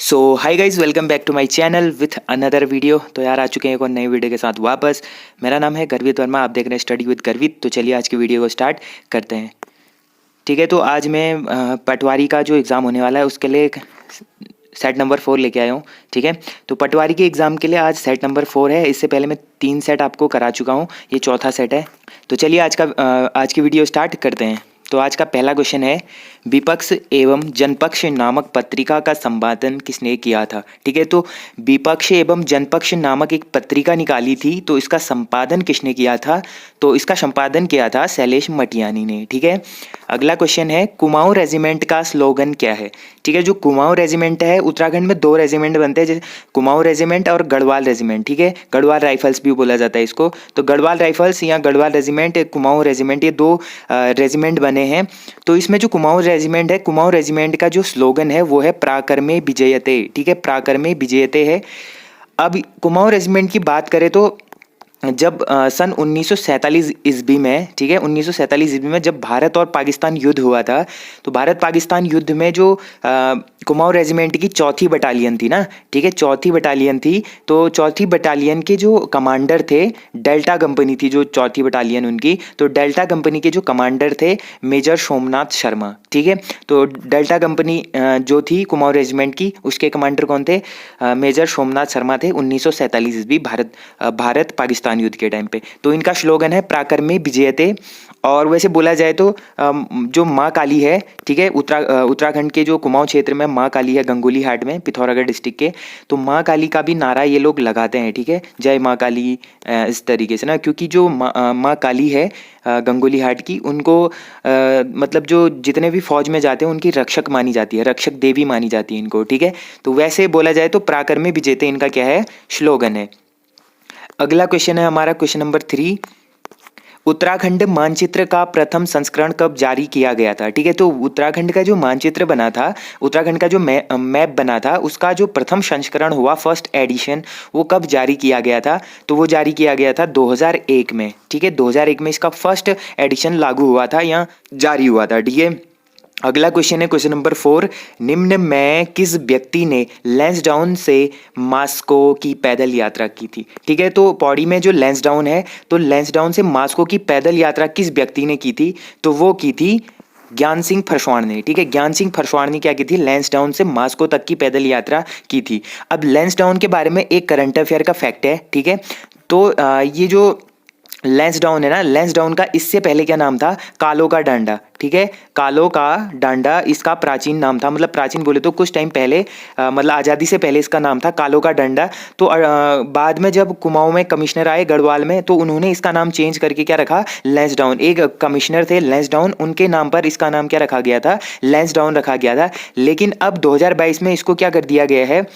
So hi guys, welcome back to my channel with another video. तो यार आ चुके हैं एक और नई वीडियो के साथ वापस। मेरा नाम है गर्वित वर्मा, आप देख रहे हैं स्टडी विद गर्वित। तो चलिए आज की वीडियो को स्टार्ट करते हैं। ठीक है, तो आज मैं पटवारी का जो एग्ज़ाम होने वाला है उसके लिए एक सेट नंबर 4 लेके आया हूँ। ठीक है, तो पटवारी के एग्ज़ाम के लिए आज सेट नंबर 4 है। इससे पहले मैं 3 सेट आपको करा चुका हूँ, ये चौथा सेट है। तो चलिए आज की वीडियो स्टार्ट करते हैं। तो आज का पहला क्वेश्चन है, विपक्ष एवं जनपक्ष नामक पत्रिका का संपादन किसने किया था। ठीक है, तो विपक्ष एवं जनपक्ष नामक एक पत्रिका निकाली थी, तो इसका संपादन किसने किया था। तो इसका संपादन किया था शैलेश मटियानी ने। ठीक है, अगला क्वेश्चन है, कुमाऊं रेजिमेंट का स्लोगन क्या है। ठीक है, जो कुमाऊं रेजिमेंट है, उत्तराखंड में 2 रेजिमेंट बनते हैं, जैसे कुमाऊं रेजिमेंट और गढ़वाल रेजिमेंट। ठीक है, गढ़वाल राइफल्स भी बोला जाता है इसको। तो गढ़वाल राइफल्स या गढ़वाल रेजिमेंट, कुमाऊं रेजिमेंट, ये 2 रेजिमेंट बने हैं। तो इसमें जो कुमाऊं रेजिमेंट है, कुमाऊं रेजिमेंट का जो स्लोगन है वो है पराक्रमे विजयते। ठीक है, पराक्रमे विजयते है। अब कुमाऊं रेजिमेंट की बात करें तो जब सन 1947 ईस्वी में, ठीक है, 1947 ईस्वी में जब भारत और पाकिस्तान युद्ध हुआ था, तो भारत पाकिस्तान युद्ध में जो कुमाऊं रेजिमेंट की 4थी बटालियन थी ना, ठीक है, 4थी बटालियन थी। तो 4थी बटालियन के जो कमांडर थे, डेल्टा कंपनी थी जो 4थी बटालियन उनकी, तो डेल्टा कंपनी के जो कमांडर थे मेजर सोमनाथ शर्मा। ठीक है, तो डेल्टा कंपनी जो थी कुमाऊं रेजिमेंट की, उसके कमांडर कौन थे, मेजर सोमनाथ शर्मा थे। 1947 ईस्वी भारत पाकिस्तान युद्ध के टाइम पे। तो इनका स्लोगन है पराक्रमे विजयते। और वैसे बोला जाए तो जो माँ काली है, ठीक है, उत्तराखंड के जो कुमाऊं क्षेत्र में माँ काली है, गंगोली हाट में, पिथौरागढ़ डिस्ट्रिक्ट के, तो माँ काली का भी नारा ये लोग लगाते हैं। ठीक है, जय माँ काली, इस तरीके से ना, क्योंकि जो माँ काली है गंगोली हाट की, उनको मतलब जो जितने भी फौज में जाते हैं उनकी रक्षक मानी जाती है, रक्षक देवी मानी जाती है इनको। ठीक है, तो वैसे बोला जाए तो पराक्रमे विजयते इनका क्या है, स्लोगन है। अगला क्वेश्चन है हमारा क्वेश्चन नंबर 3, उत्तराखंड मानचित्र का प्रथम संस्करण कब जारी किया गया था। ठीक है, तो उत्तराखंड का जो मानचित्र बना था, उत्तराखंड का जो मैप बना था, उसका जो प्रथम संस्करण हुआ, फर्स्ट एडिशन, वो कब जारी किया गया था। तो वो जारी किया गया था 2001 में। ठीक है, 2001 में इसका फर्स्ट एडिशन लागू हुआ था या जारी हुआ था। ठीक है, अगला क्वेश्चन है क्वेश्चन नंबर 4, निम्न में किस व्यक्ति ने लैंसडाउन से मास्को की पैदल यात्रा की थी। ठीक है, तो पौड़ी में जो लैंसडाउन है, तो लैंसडाउन से मास्को की पैदल यात्रा किस व्यक्ति ने की थी। तो वो की थी ज्ञान सिंह फरसवाण ने। ठीक है, ज्ञान सिंह फरसवाण ने क्या की थी, लैंसडाउन से मास्को तक की पैदल यात्रा की थी। अब लैंसडाउन के बारे में एक करंट अफेयर का फैक्ट है। ठीक है, तो ये जो लैंसडाउन है ना, लैंसडाउन का इससे पहले क्या नाम था, कालो का डांडा। ठीक है, कालो का डांडा इसका प्राचीन नाम था, मतलब प्राचीन बोले तो कुछ टाइम पहले, मतलब आज़ादी से पहले इसका नाम था कालो का डांडा। तो बाद में जब कुमाऊं में कमिश्नर आए गढ़वाल में, तो उन्होंने इसका नाम चेंज करके क्या रखा, लैंसडाउन। एक कमिश्नर थे लैंसडाउन, उनके नाम पर इसका नाम क्या रखा गया था, लैंसडाउन रखा गया था। लेकिन अब 2022 में इसको क्या कर दिया गया है,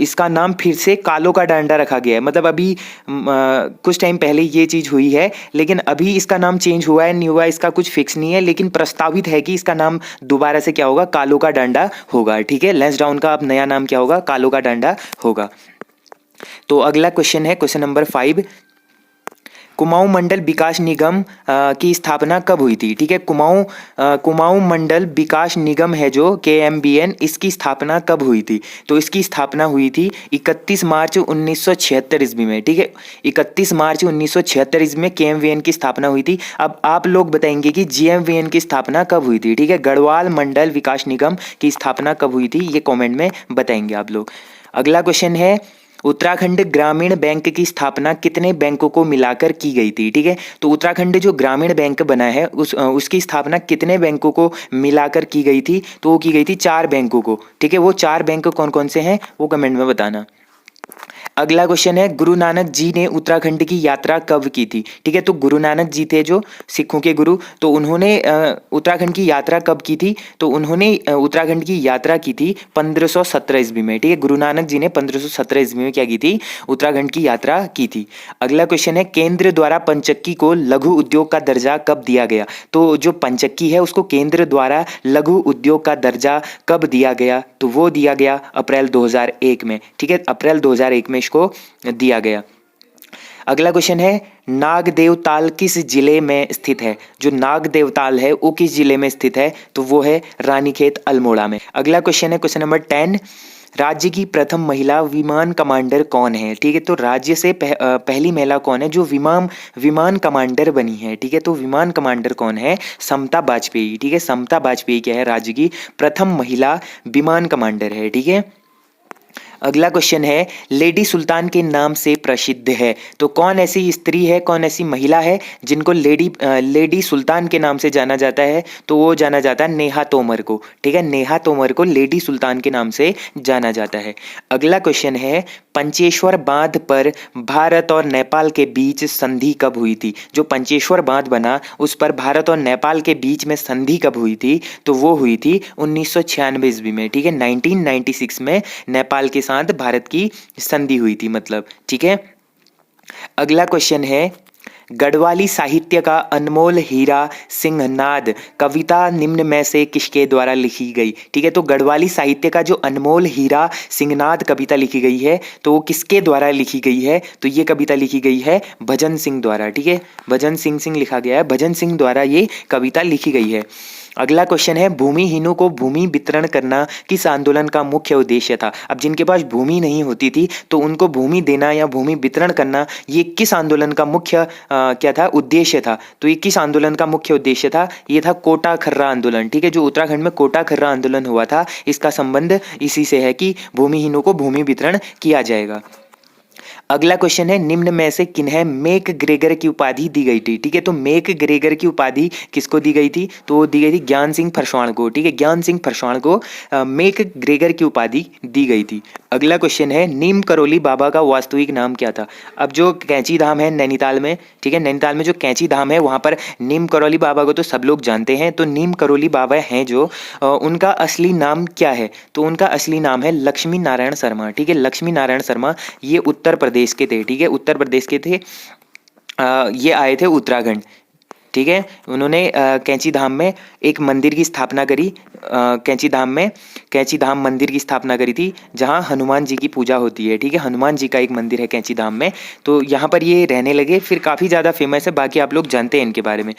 इसका नाम फिर से कालो का डांडा रखा गया है। मतलब अभी कुछ टाइम पहले ये चीज़ हुई है, लेकिन अभी इसका नाम चेंज हुआ है नहीं हुआ इसका कुछ फिक्स नहीं है, लेकिन प्रस्तावित है कि इसका नाम दोबारा से क्या होगा, कालो का डांडा होगा। ठीक है, लैंसडाउन का अब नया नाम क्या होगा, कालो का डांडा होगा। तो अगला क्वेश्चन है क्वेश्चन नंबर 5, कुमाऊं मंडल विकास निगम की स्थापना कब हुई थी। ठीक है, कुमाऊं मंडल विकास निगम है जो KMBN, इसकी स्थापना कब हुई थी। तो इसकी स्थापना हुई थी 31 मार्च 1976 ईस्वी में। ठीक है, 31 मार्च 1976 ईस्वी में KMBN की स्थापना हुई थी। अब आप लोग बताएंगे कि GMBN की स्थापना कब हुई थी। ठीक है, गढ़वाल मंडल विकास निगम की स्थापना कब हुई थी, ये कॉमेंट में बताएंगे आप लोग। अगला क्वेश्चन है, उत्तराखंड ग्रामीण बैंक की स्थापना कितने बैंकों को मिलाकर की गई थी। ठीक है, तो उत्तराखंड जो ग्रामीण बैंक बना है उसकी स्थापना कितने बैंकों को मिलाकर की गई थी। तो वो की गई थी 4 बैंकों को। ठीक है, वो 4 बैंक कौन कौन से हैं वो कमेंट में बताना। अगला क्वेश्चन है, गुरु नानक जी ने उत्तराखंड की यात्रा कब की थी। ठीक है, तो गुरु नानक जी थे जो सिखों के गुरु, तो उन्होंने उत्तराखंड की यात्रा कब की थी। तो उन्होंने उत्तराखंड की यात्रा की थी 1517 ईस्वी में। ठीक है, गुरु नानक जी ने 1517 ईस्वी में क्या की थी, उत्तराखंड की यात्रा की थी। अगला क्वेश्चन है, केंद्र द्वारा पंचक्की को लघु उद्योग का दर्जा कब दिया गया। तो जो पंचक्की है उसको केंद्र द्वारा लघु उद्योग का दर्जा कब दिया गया। तो वो दिया गया अप्रैल 2001 में। ठीक है, अप्रैल 2001 में इसको दिया गया। अगला क्वेश्चन है, नाग देवताल किस जिले में स्थित है। जो नाग देवताल है वो किस जिले में स्थित है। तो वो है रानीखेत अल्मोड़ा में। अगला क्वेश्चन है क्वेश्चन नंबर 10, राज्य की प्रथम महिला विमान कमांडर कौन है? ठीक है, तो राज्य से पहली महिला कौन है जो विमान कमांडर बनी है? ठीक है, तो विमान कमांडर कौन है? समता बाजपेयी। ठीक है, समता बाजपेयी क्या है? राज्य की प्रथम महिला विमान कमांडर है। ठीक है, अगला क्वेश्चन है, लेडी सुल्तान के नाम से प्रसिद्ध है। तो कौन ऐसी स्त्री है, कौन ऐसी महिला है जिनको लेडी सुल्तान के नाम से जाना जाता है? तो वो जाना जाता है नेहा तोमर को। ठीक है, नेहा तोमर को लेडी सुल्तान के नाम से जाना जाता है। अगला क्वेश्चन है, पंचेश्वर बांध पर भारत और नेपाल के बीच संधि कब हुई थी? जो पंचेश्वर बांध बना उस पर भारत और नेपाल के बीच में संधि कब हुई थी? तो वो हुई थी 1996 ईस्वी में। ठीक है, 1996 में नेपाल के साथ भारत की संधि हुई थी मतलब। ठीक है, अगला क्वेश्चन है, गढ़वाली साहित्य का अनमोल हीरा सिंहनाद कविता निम्न में से किसके द्वारा लिखी गई? ठीक है, तो गढ़वाली साहित्य का जो अनमोल हीरा सिंहनाद कविता लिखी गई है तो वो किसके द्वारा लिखी गई है? तो ये कविता लिखी गई है भजन सिंह द्वारा। ठीक है, भजन सिंह लिखा गया है, भजन सिंह द्वारा ये कविता लिखी गई है। अगला क्वेश्चन है, भूमिहीनों को भूमि वितरण करना किस आंदोलन का मुख्य उद्देश्य था? अब जिनके पास भूमि नहीं होती थी तो उनको भूमि देना या भूमि वितरण करना ये किस आंदोलन का मुख्य क्या था? उद्देश्य था। तो ये किस आंदोलन का मुख्य उद्देश्य था? ये था कोटा खर्रा आंदोलन। ठीक है, जो उत्तराखंड में कोटा खर्रा आंदोलन हुआ था इसका संबंध इसी से है कि भूमिहीनों को भूमि वितरण किया जाएगा। अगला क्वेश्चन है, निम्न में से किन्हें मेक ग्रेगर की उपाधि दी गई थी? ठीक है, तो मेक ग्रेगर की उपाधि किसको दी गई थी? तो वो दी गई थी ज्ञान सिंह फरसाण को। ठीक है, ज्ञान सिंह फरसाण को मेक ग्रेगर की उपाधि दी गई थी। अगला क्वेश्चन है, नीम करोली बाबा का वास्तविक नाम क्या था? अब जो कैंची धाम है नैनीताल में, ठीक है, नैनीताल में जो कैंची धाम है वहाँ पर नीम करोली बाबा को तो सब लोग जानते हैं। तो नीम करोली बाबा हैं जो उनका असली नाम क्या है? तो उनका असली नाम है लक्ष्मी नारायण शर्मा। ठीक है, लक्ष्मी नारायण शर्मा, ये उत्तर प्रदेश के थे। ठीक है, उत्तर प्रदेश के थे। ये आए थे उत्तराखंड। ठीक है, उन्होंने कैंची धाम में एक मंदिर की स्थापना करी। कैंची धाम मंदिर की स्थापना करी थी जहाँ हनुमान जी की पूजा होती है। ठीक है, हनुमान जी का एक मंदिर है कैंची धाम में, तो यहाँ पर ये रहने लगे, फिर काफ़ी ज़्यादा फेमस है, बाकी आप लोग जानते हैं इनके बारे में।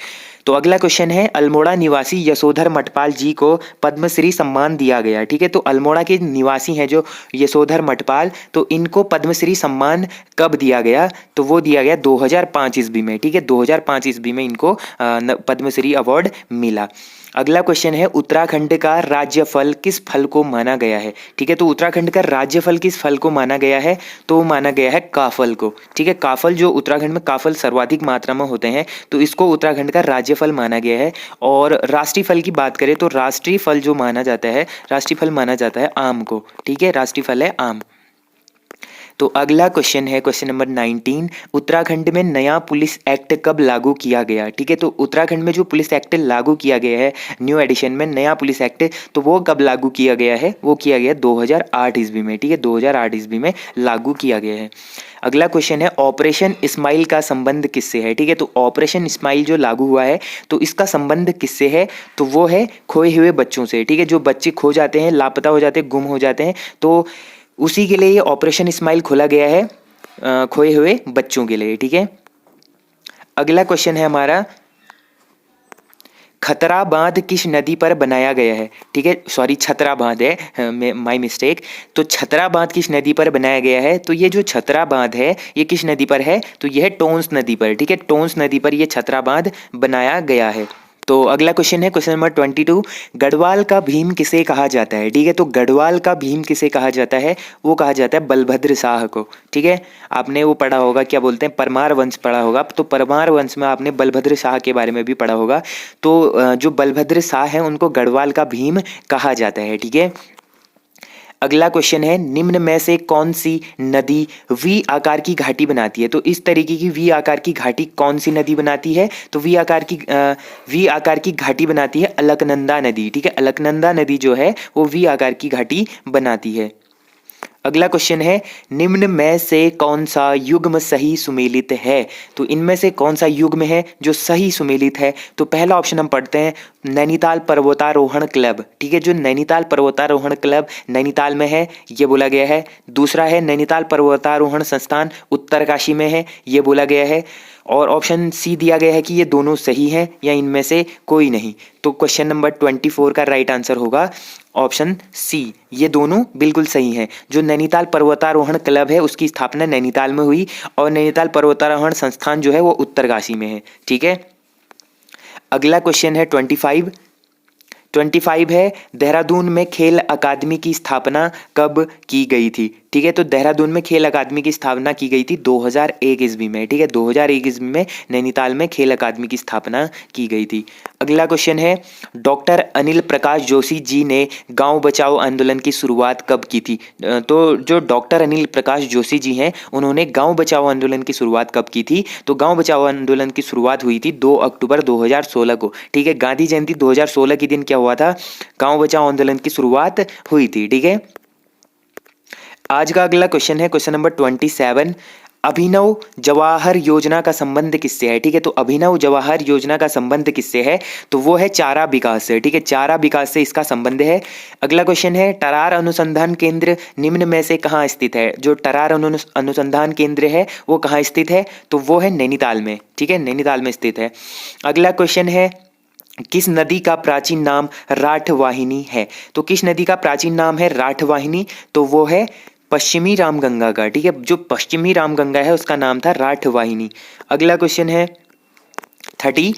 तो अगला क्वेश्चन है, अल्मोड़ा निवासी यशोधर मठपाल जी को पद्मश्री सम्मान दिया गया। ठीक है, तो अल्मोड़ा के निवासी हैं जो यशोधर मठपाल, तो इनको पद्मश्री सम्मान कब दिया गया? तो वो दिया गया 2005 ईस्वी में। ठीक है, 2005 ईस्वी में इनको पद्मश्री अवार्ड मिला। अगला क्वेश्चन है, उत्तराखंड का राज्य फल किस फल को माना गया है? ठीक है, तो उत्तराखंड का राज्य फल किस फल को माना गया है? तो माना गया है काफल को। ठीक है, काफल, जो उत्तराखंड में काफल सर्वाधिक मात्रा में होते हैं तो इसको उत्तराखंड का राज्य फल माना गया है। और राष्ट्रीय फल की बात करें तो राष्ट्रीय फल जो माना जाता है, राष्ट्रीय फल माना जाता है आम को। ठीक है, राष्ट्रीय फल है आम। तो अगला क्वेश्चन है क्वेश्चन नंबर 19, उत्तराखंड में नया पुलिस एक्ट कब लागू किया गया? ठीक है, तो उत्तराखंड में जो पुलिस एक्ट लागू किया गया है न्यू एडिशन में नया पुलिस एक्ट, तो वो कब लागू किया गया है? वो किया गया 2008 ईस्वी में। ठीक है, 2008 ईस्वी में लागू किया गया है। अगला क्वेश्चन है, ऑपरेशन स्माइल का संबंध किससे है? ठीक है, तो ऑपरेशन स्माइल जो लागू हुआ है तो इसका संबंध किससे है? तो वो है खोए हुए बच्चों से। ठीक है, जो बच्चे खो जाते हैं, लापता हो जाते हैं, गुम हो जाते हैं, तो उसी के लिए ये ऑपरेशन स्माइल खोला गया है, खोए हुए बच्चों के लिए। ठीक है, अगला क्वेश्चन है हमारा, खतरा बांध किस नदी पर बनाया गया है? ठीक है, सॉरी, छतरा बांध है, माय मिस्टेक। तो छतरा बांध किस नदी पर बनाया गया है? तो ये जो छतरा बांध है ये किस नदी पर है? तो यह है टोंस नदी पर। ठीक है, टोंस नदी पर यह छतरा बांध बनाया गया है। तो अगला क्वेश्चन है क्वेश्चन नंबर 22, गढ़वाल का भीम किसे कहा जाता है? ठीक है, तो गढ़वाल का भीम किसे कहा जाता है? वो कहा जाता है बलभद्र शाह को। ठीक है, आपने वो पढ़ा होगा, क्या बोलते हैं, परमार वंश पढ़ा होगा, तो परमार वंश में आपने बलभद्र शाह के बारे में भी पढ़ा होगा। तो जो बलभद्र शाह है उनको गढ़वाल का भीम कहा जाता है। ठीक है, अगला क्वेश्चन है, निम्न में से कौन सी नदी वी आकार की घाटी बनाती है? तो इस तरीके की वी आकार की घाटी कौन सी नदी बनाती है? तो वी आकार की घाटी बनाती है अलकनंदा नदी। ठीक है, अलकनंदा नदी जो है वो वी आकार की घाटी बनाती है। अगला क्वेश्चन है, निम्न में से कौन सा युग्म सही सुमेलित है? तो इनमें से कौन सा युग्म है जो सही सुमेलित है? तो पहला ऑप्शन हम पढ़ते हैं, नैनीताल पर्वतारोहण क्लब। ठीक है, जो नैनीताल पर्वतारोहण क्लब नैनीताल में है ये बोला गया है। दूसरा है नैनीताल पर्वतारोहण संस्थान उत्तरकाशी में है, ये बोला गया है। और ऑप्शन सी दिया गया है कि ये दोनों सही हैं या इनमें से कोई नहीं। तो क्वेश्चन नंबर 24 का राइट आंसर होगा ऑप्शन सी, ये दोनों बिल्कुल सही हैं। जो नैनीताल पर्वतारोहण क्लब है उसकी स्थापना नैनीताल में हुई और नैनीताल पर्वतारोहण संस्थान जो है वो उत्तरकाशी में है। ठीक है, अगला क्वेश्चन है 25 है देहरादून में खेल अकादमी की स्थापना कब की गई थी। ठीक है, तो देहरादून में खेल अकादमी की स्थापना की गई थी 2001 ईस्वी में। ठीक है, 2001 ईस्वी में नैनीताल में खेल अकादमी की स्थापना की गई थी। अगला क्वेश्चन है डॉक्टर अनिल प्रकाश जोशी जी ने गांव बचाओ आंदोलन की शुरुआत कब की थी। तो जो डॉक्टर अनिल प्रकाश जोशी जी हैं उन्होंने गांव बचाओ आंदोलन की शुरुआत कब की थी। तो गांव बचाओ आंदोलन की शुरुआत हुई थी 2 अक्टूबर 2016 को। ठीक है, गांधी जयंती 2016 के दिन क्या हुआ था, गांव बचाओ आंदोलन की शुरुआत हुई थी। ठीक है, आज का अगला क्वेश्चन है क्वेश्चन नंबर 27, अभिनव जवाहर योजना का संबंध किससे है। ठीक है, तो अभिनव जवाहर योजना का संबंध किससे है, तो वो है चारा विकास से। ठीक है, चारा विकास से इसका संबंध है। अगला क्वेश्चन है टरार अनुसंधान केंद्र निम्न में से कहाँ स्थित है। जो टरार अनुसंधान केंद्र है वो कहाँ स्थित है, तो वो है नैनीताल में। ठीक है, नैनीताल में स्थित है। अगला क्वेश्चन है किस नदी का प्राचीन नाम राठवाहिनी है। तो किस नदी का प्राचीन नाम है राठवाहिनी, तो वो है पश्चिमी रामगंगा का। ठीक है, जो पश्चिमी रामगंगा है उसका नाम था राठवाहिनी। अगला क्वेश्चन है 30,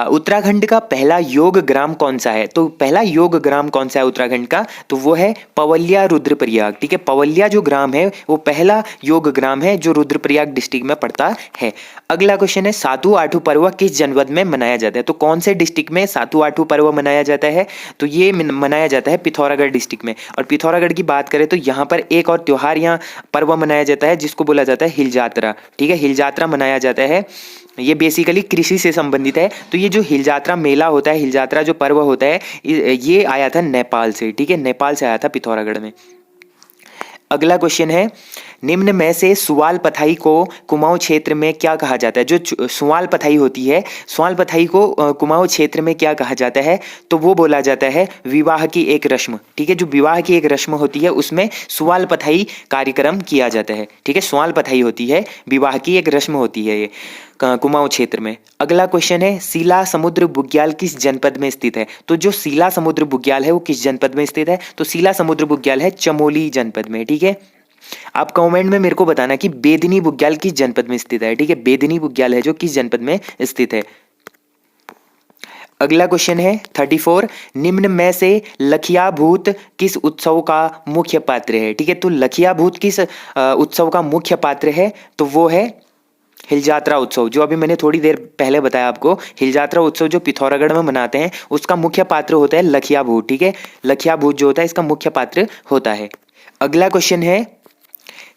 उत्तराखंड का पहला योग ग्राम कौन सा है। तो पहला योग ग्राम कौन सा है उत्तराखंड का, तो वो है पवलिया रुद्रप्रयाग। ठीक है, पवलिया जो ग्राम है वो पहला योग ग्राम है जो रुद्रप्रयाग डिस्ट्रिक्ट में पड़ता है। अगला क्वेश्चन है सातु आठू पर्व किस जनपद में मनाया जाता है। तो कौन से डिस्ट्रिक्ट में सातु आठू पर्व मनाया जाता है, तो ये मनाया जाता है पिथौरागढ़ डिस्ट्रिक्ट में। और पिथौरागढ़ की बात करें तो यहाँ पर एक और त्योहार यहाँ पर्व मनाया जाता है जिसको बोला जाता है हिल यात्रा। ठीक है, हिल यात्रा मनाया जाता है, ये बेसिकली कृषि से संबंधित है। तो ये जो हिल यात्रा मेला होता है, हिल यात्रा जो पर्व होता है, ये आया था नेपाल से। ठीक है, नेपाल से आया था पिथौरागढ़ में। अगला क्वेश्चन है निम्न में से सुवाल पथाई को कुमाऊं क्षेत्र में क्या कहा जाता है। जो सुवाल पथाई होती है, सुवाल पथाई को कुमाऊं क्षेत्र में क्या कहा जाता है, तो वो बोला जाता है विवाह की एक रस्म। ठीक है, जो विवाह की एक रस्म होती है उसमें सुवाल पथाई कार्यक्रम किया जाता है। ठीक है, सुवाल पथाई होती है, विवाह की एक रस्म होती है ये कुमाऊं क्षेत्र में। अगला क्वेश्चन है सीला समुद्र बुग्याल किस जनपद में स्थित है। तो जो सीला समुद्र बुग्याल है वो किस जनपद में स्थित है, तो सीला समुद्र बुग्याल है चमोली जनपद में। ठीक है, आप कमेंट में मेरे को बताना कि बेदनी बुग्याल किस जनपद में स्थित है। ठीक है, बेदनी बुग्याल है जो किस जनपद में स्थित है। अगला क्वेश्चन है 34, निम्न में से लखिया भूत किस उत्सव का मुख्य पात्र है। ठीक है, तो लखिया भूत किस उत्सव का मुख्य पात्र है, तो वो है हिल यात्रा उत्सव। जो अभी मैंने थोड़ी देर पहले बताया आपको, हिल यात्रा उत्सव जो पिथौरागढ़ में मनाते हैं उसका मुख्य पात्र होता है लखिया भूत। ठीक है, लखिया भूत जो होता है इसका मुख्य पात्र होता है। अगला क्वेश्चन है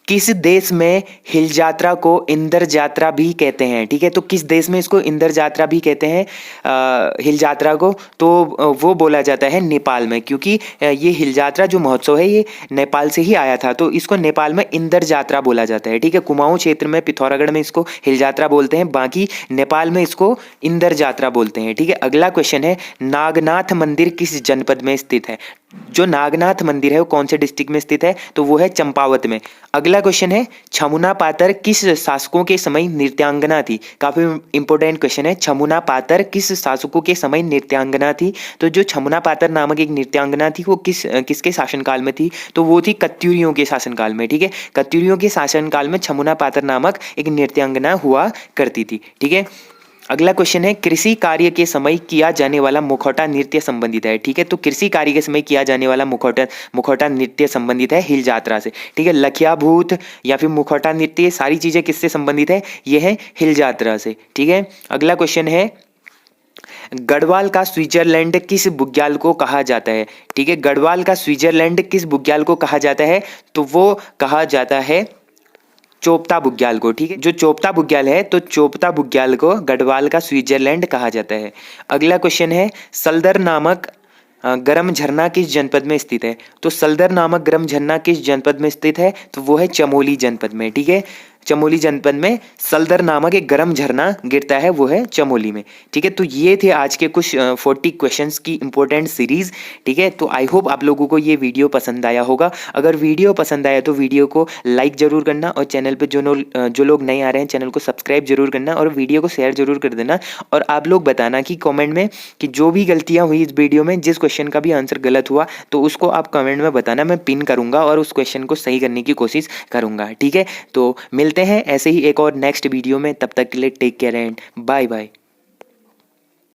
किस देश में हिल यात्रा को इंदर यात्रा भी कहते हैं। ठीक है, तो किस देश में इसको इंदर यात्रा भी कहते हैं हिल यात्रा को, तो वो बोला जाता है नेपाल में। क्योंकि ये हिल यात्रा जो महोत्सव है ये नेपाल से ही आया था, तो इसको नेपाल में इंदर यात्रा बोला जाता है। ठीक है, कुमाऊं क्षेत्र में पिथौरागढ़ में इसको हिल यात्रा बोलते हैं, बाकी नेपाल में इसको इंदर यात्रा बोलते हैं। ठीक है, अगला क्वेश्चन है नागनाथ मंदिर किस जनपद में स्थित है। जो नागनाथ मंदिर है वो कौन से डिस्ट्रिक्ट में स्थित है, तो वो है चंपावत में। अगला क्वेश्चन है छमुना पातर किस शासकों के समय नृत्यांगना थी। काफी इंपॉर्टेंट क्वेश्चन है, छमुना पातर किस शासकों के समय नृत्यांगना थी। तो जो छमुना पातर नामक एक नृत्यांगना थी वो किसके शासनकाल में थी, तो वो थी कत्यूरियों के शासनकाल में। ठीक है, कत्यूरियों के शासनकाल में छमुना पातर नामक एक नृत्यांगना हुआ करती थी। ठीक है, अगला क्वेश्चन है कृषि कार्य के समय किया जाने वाला मुखौटा नृत्य संबंधित है। ठीक है, तो कृषि कार्य के समय किया जाने वाला मुखौटा नृत्य संबंधित है हिल यात्रा से। ठीक है, लखिया भूत या फिर मुखौटा नृत्य सारी चीजें किससे संबंधित है, ये है हिल यात्रा से। ठीक है, अगला क्वेश्चन है गढ़वाल का स्विट्जरलैंड किस बुग्याल को कहा जाता है। ठीक है, गढ़वाल का स्विट्जरलैंड किस बुग्याल को कहा जाता है, तो वो कहा जाता है चोपता बुग्याल को। ठीक है, जो चोपता बुग्याल है तो चोपता बुग्याल को गढ़वाल का स्विट्जरलैंड कहा जाता है। अगला क्वेश्चन है सल्दर नामक गर्म झरना किस जनपद में स्थित है। तो सल्दर नामक गर्म झरना किस जनपद में स्थित है, तो वो है चमोली जनपद में। ठीक है, चमोली जनपद में सलदर नामक एक गर्म झरना गिरता है, वो है चमोली में। ठीक है, तो ये थे आज के कुछ 40 क्वेश्चंस की इंपॉर्टेंट सीरीज। ठीक है, तो आई होप आप लोगों को ये वीडियो पसंद आया होगा। अगर वीडियो पसंद आया तो वीडियो को लाइक जरूर करना, और चैनल पे जो लोग नए आ रहे हैं चैनल को सब्सक्राइब जरूर करना, और वीडियो को शेयर जरूर कर देना। और आप लोग बताना कि कमेंट में कि जो भी गलतियां हुई इस वीडियो में, जिस क्वेश्चन का भी आंसर गलत हुआ तो उसको आप कमेंट में बताना, मैं पिन करूंगा और उस क्वेश्चन को सही करने की कोशिश करूंगा। ठीक है, तो मिलते हैं ऐसे ही एक और नेक्स्ट वीडियो में, तब तक के लिए take care and bye bye.